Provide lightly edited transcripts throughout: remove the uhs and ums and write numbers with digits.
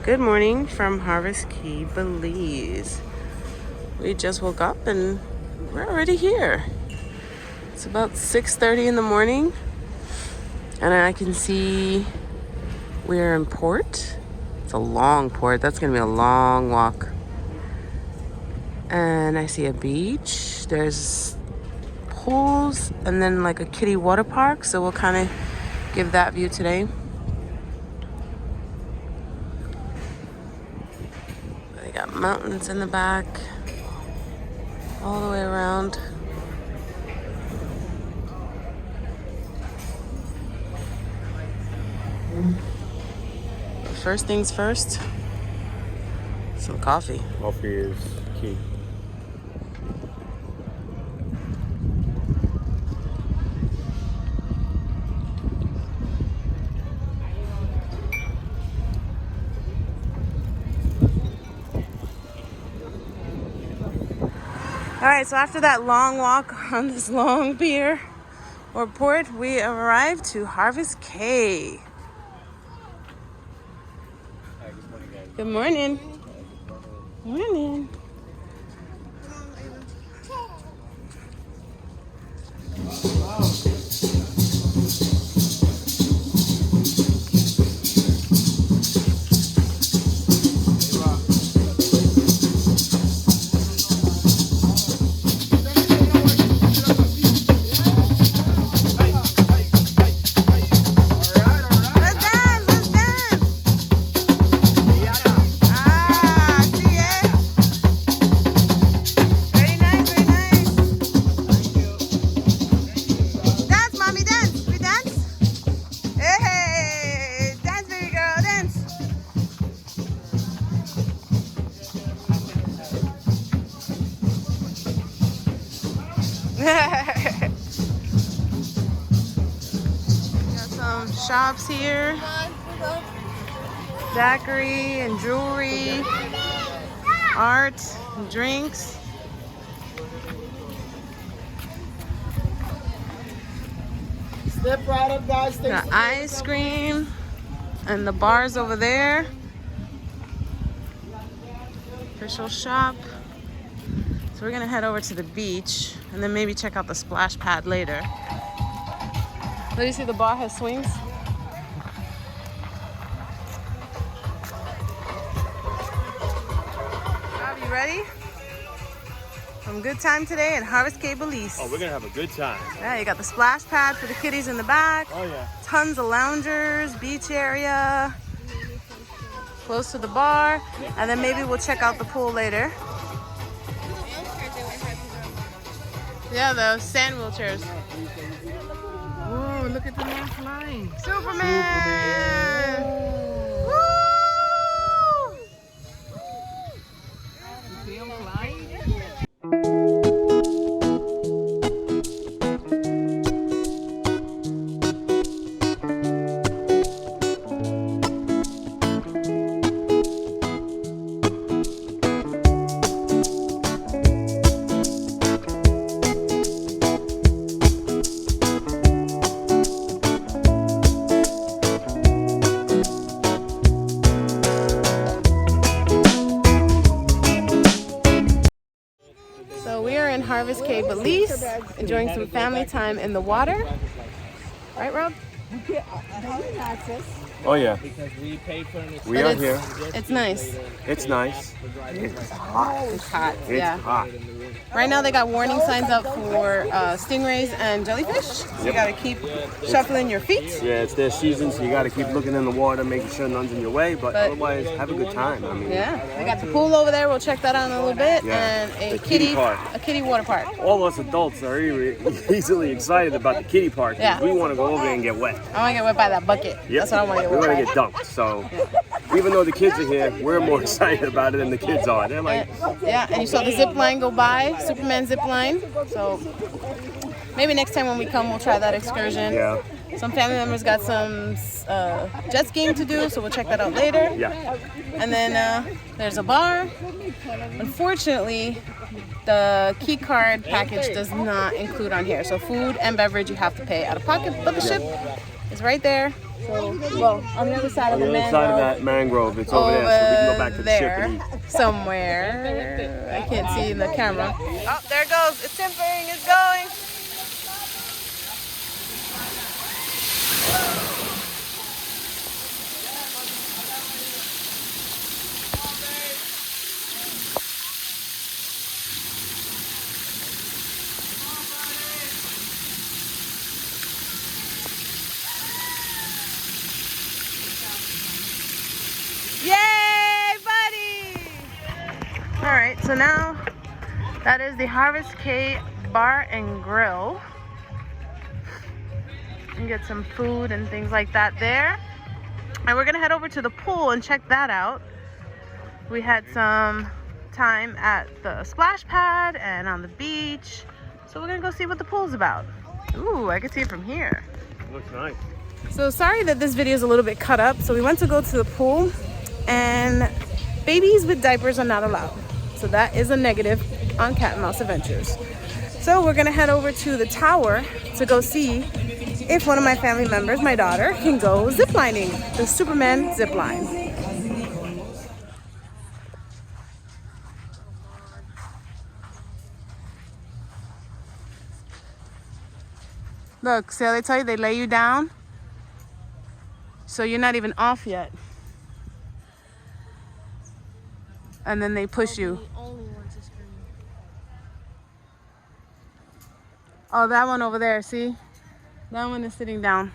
Good morning from Harvest Caye Belize. We just woke up and we're already here. It's about 6:30 in the morning and I can see we're in port. It's a long port. That's gonna be a long walk. And I see a beach. There's pools and then like a kiddie water park. So we'll kind of give that view today. They got mountains in the back, all the way around. First things first, some coffee. Coffee is key. All right, so after that long walk on this long pier or port, we arrived to Harvest Caye. Good morning. Morning. Got some shops here, daiquiri and jewelry, art, and drinks. Step right up, guys. Got ice cream and the bars over there. Official shop. So we're gonna head over to the beach and then maybe check out the splash pad later. Let you see the bar has swings. Rob, you ready? Some good time today at Harvest Caye Belize. Oh, we're gonna have a good time. Yeah, you got the splash pad for the kiddies in the back. Oh yeah. Tons of loungers, beach area, close to the bar, and then maybe we'll check out the pool later. Yeah, the sand wheelchairs. Whoa, look at the man flying. Superman! Woo! See him flying? So we are in Harvest Caye Belize, enjoying some family time in the water. Right, Rob? Oh yeah. We are But here. It's nice. It's nice. It's hot. It's hot, It's yeah. hot. Right now they got warning signs up for stingrays and jellyfish. So you gotta keep shuffling your feet. Yeah, it's their season, so you got to keep looking in the water, making sure none's in your way. But otherwise, have a good time. I mean, Yeah, we got the pool over there. We'll check that out in a little bit, Yeah. and a The kiddie park. kiddie water park. all us adults are easily excited about the kiddie park. Yeah. We want to go over there and get wet. I want to get wet by that bucket. Yep. That's what I want to get We're wet gonna by. get dumped. So even though the kids are here, we're more excited about it than the kids are. They're like, Yeah, and you saw the zip line go by, Superman zip line. So maybe next time when we come, we'll try that excursion. yeah, Some family members got some jet skiing to do, so we'll check that out later. yeah. And then there's a bar. Unfortunately, the key card package does not include on here. So food and beverage you have to pay out of pocket, but the ship It's right there. So, well, on the other side of the other side of that mangrove, it's over there, so we can go back to the ship and eat. Somewhere. I can't see in the camera. Oh, there it goes. It's timpering. It's going. Yay, buddy! All right, so now that is the Harvest Caye Bar and Grill. You get some food and things like that there. And we're gonna head over to the pool and check that out. We had some time at the splash pad and on the beach. So we're gonna go see what the pool's about. Ooh, I can see it from here. Looks nice. So sorry that this video is a little bit cut up. So we went to go to the pool and babies with diapers are not allowed. So that is a negative on Cat and Mouse Adventures. So we're gonna head over to the tower to go see if one of my family members, my daughter, can go ziplining, the Superman zip line. Look, see how they tell you they lay you down? So you're not even off yet. And then they push you. Oh, that one over there, see? That one is sitting down.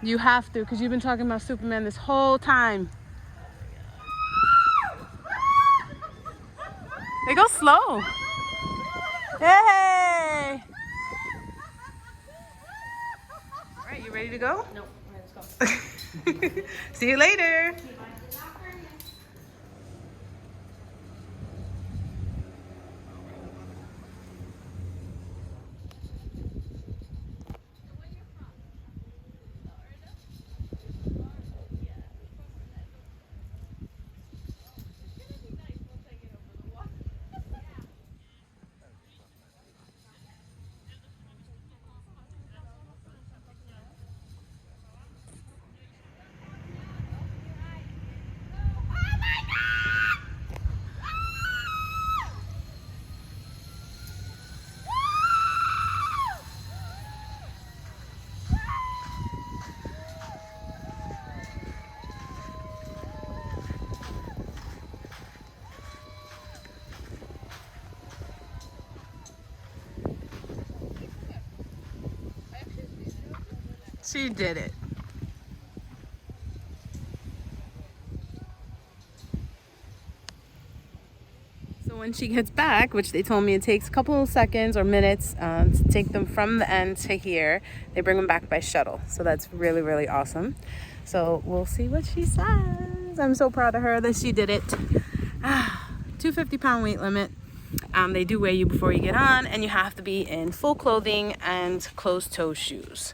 You have to, because you've been talking about Superman this whole time. They go slow. Hey! All right, you ready to go? No, let's go. See you later. She did it. So when she gets back, which they told me it takes a couple of seconds or minutes to take them from the end to here, they bring them back by shuttle. So that's really, really awesome. So we'll see what she says. I'm so proud of her that she did it. 250-pound weight limit. They do weigh you before you get on, and you have to be in full clothing and closed-toe shoes.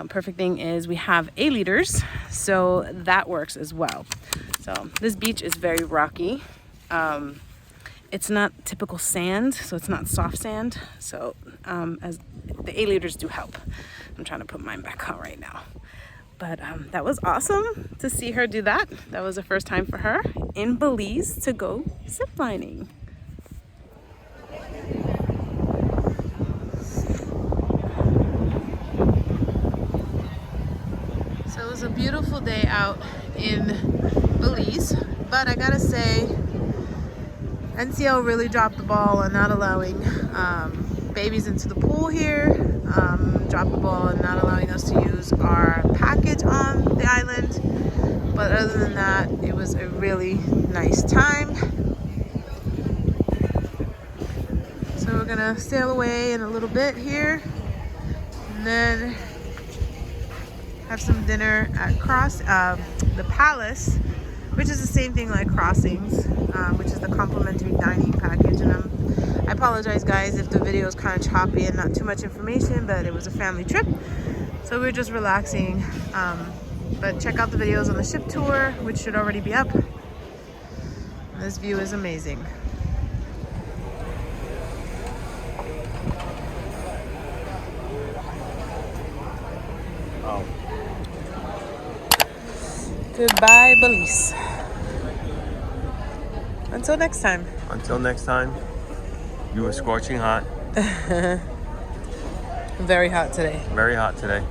Perfect thing is we have A-leaders, so that works as well. So this beach is very rocky. It's not typical sand, so it's not soft sand. So as the A-leaders do help. I'm trying to put mine back on right now. But that was awesome to see her do that. That was the first time for her in Belize to go ziplining. So it was a beautiful day out in Belize, but I gotta say, NCL really dropped the ball on not allowing babies into the pool here, dropped the ball on not allowing us to use our package on the island. But other than that, it was a really nice time. So we're gonna sail away in a little bit here, and then have some dinner at the Palace, which is the same thing like Crossings, which is the complimentary dining package. And I apologize, guys, if the video is kind of choppy and not too much information, but it was a family trip, so we're just relaxing. But check out the videos on the ship tour, which should already be up. This view is amazing. Goodbye, Belize. Until next time. Until next time, you were scorching hot. Very hot today. Very hot today,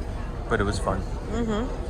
but it was fun. Mm-hmm.